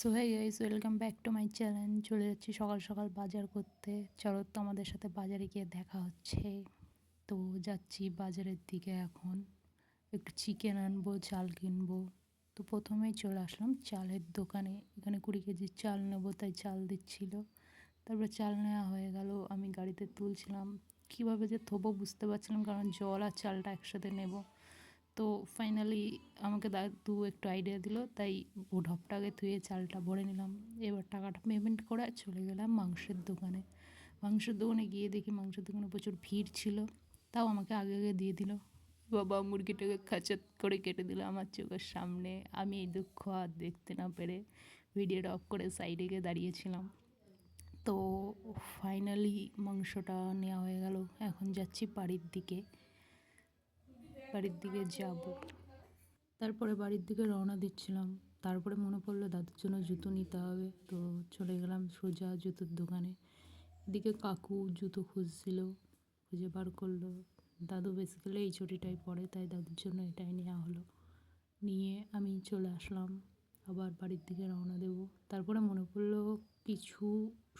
So hi guys, welcome back to my channel. চলে যাচ্ছি সকাল সকাল বাজার করতে। চলো তো আমাদের সাথে বাজারে গিয়ে দেখা হচ্ছে। তো যাচ্ছি বাজারের দিকে। এখন একটু চিকেন আনবো, চাল কিনবো। তো প্রথমেই চলে আসলাম চালের দোকানে। এখানে 20 কেজি চাল নেবো, তাই চাল দিচ্ছিল। তারপরে চাল নেওয়া হয়ে গেল, আমি গাড়িতে তুলছিলাম। কীভাবে যে থবো বুঝতে পারছিলাম, কারণ জল আর চালটা একসাথে নেব। তো ফাইনালি আমাকে দাদু একটু আইডিয়া দিল, তাই ও ঢপটাকে ধুয়ে চালটা ভরে নিলাম। এবার টাকাটা পেমেন্ট করে চলে গেলাম মাংসের দোকানে। মাংসের দোকানে গিয়ে দেখি মাংসের দোকানে প্রচুর ভিড় ছিল, তাও আমাকে আগে আগে দিয়ে দিল। বাবা মুরগিটাকে খাঁচাত করে কেটে দিল আমার চোখের সামনে। আমি এই দুঃখ আর দেখতে না পেরে ভিডিওটা অফ করে সাইডে গিয়ে দাঁড়িয়েছিলাম। তো ফাইনালি মাংসটা নেওয়া হয়ে গেল। এখন যাচ্ছি বাড়ির দিকে যাব। তারপরে বাড়ির দিকে রওনা দিচ্ছিলাম। তারপরে মনে পড়লো দাদুর জন্য জুতো নিতে হবে, তো চলে গেলাম সোজা জুতোর দোকানে। এদিকে কাকু জুতো খুঁজছিল, খুঁজে বার করলো। দাদু বেসিক্যালি এই চটিটাই পরে, তাই দাদুর জন্য এটাই নেওয়া হলো। নিয়ে আমি চলে আসলাম, আবার বাড়ির দিকে রওনা দেব। তারপরে মনে পড়লো কিছু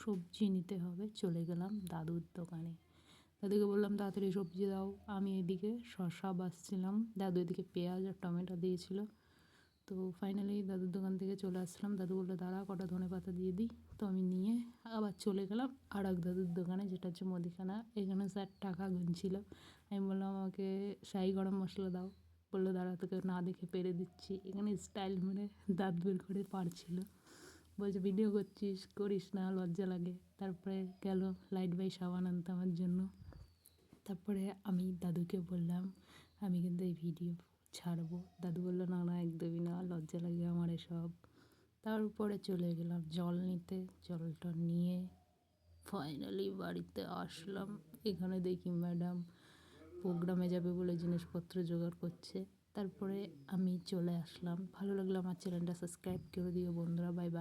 সবজি নিতে হবে, চলে গেলাম দাদুর দোকানে। দাদুকে বললাম তাড়াতাড়ি সবজি দাও। আমি এদিকে শসা বাছছিলাম, দাদু এদিকে পেঁয়াজ আর টমেটো দিয়েছিল। তো ফাইনালি দাদুর দোকান থেকে চলে আসলাম। দাদু বললো দাঁড়া, কটা ধনেপাতা দিয়ে দিই। তো আমি নিয়ে আবার চলে গেলাম আর এক দাদুর দোকানে, যেটা হচ্ছে মুদিখানা। এখানে স্যার টাকা গুনছিল। আমি বললাম আমাকে শাহি গরম মশলা দাও। বললো দাঁড়া, তোকে না দেখে পেরে দিচ্ছি। এখানে স্টাইল মেরে দাঁত বের করে পারছিল। বলছে ভিডিও করছিস, করিস না, লজ্জা লাগে। তারপরে গেল লাইট বাই সাবান আনতে আমার জন্য। তারপরে আমি দাদুকে বললাম আমি কিন্তু এই ভিডিও ছাড়বো। দাদু বললো না না, একদমই না, লজ্জা লাগে আমার এসব। তারপরে চলে গেলাম জল নিতে। জলটা নিয়ে ফাইনালি বাড়িতে আসলাম। এখানে দেখি ম্যাডাম প্রোগ্রামে যাবে বলে জিনিসপত্র জোগাড় করছে। তারপরে আমি চলে আসলাম। ভালো লাগলো আমার চ্যানেলটা সাবস্ক্রাইব করে দিও বন্ধুরা। Bye bye.